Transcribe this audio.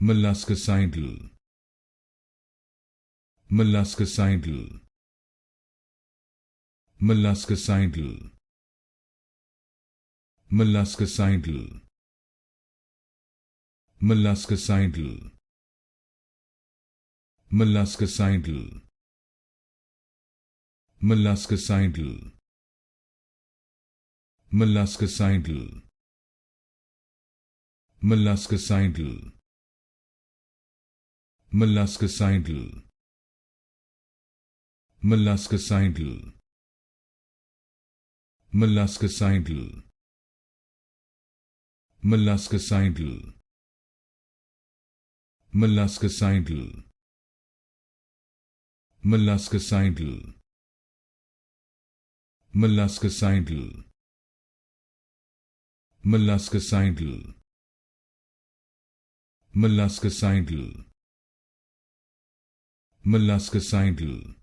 Molluscicidal. Molluscicidal. Molluscicidal. Molluscicidal. Molluscicidal. Molluscicidal. Molluscicidal. Molluscicidal. Molluscicidal. Molluscicidal. Molluscicidal. Molluscicidal. Molluscicidal. Molluscicidal. Molluscicidal. Molluscicidal. Molluscicidal. Molluscicidal. Molluscicidal.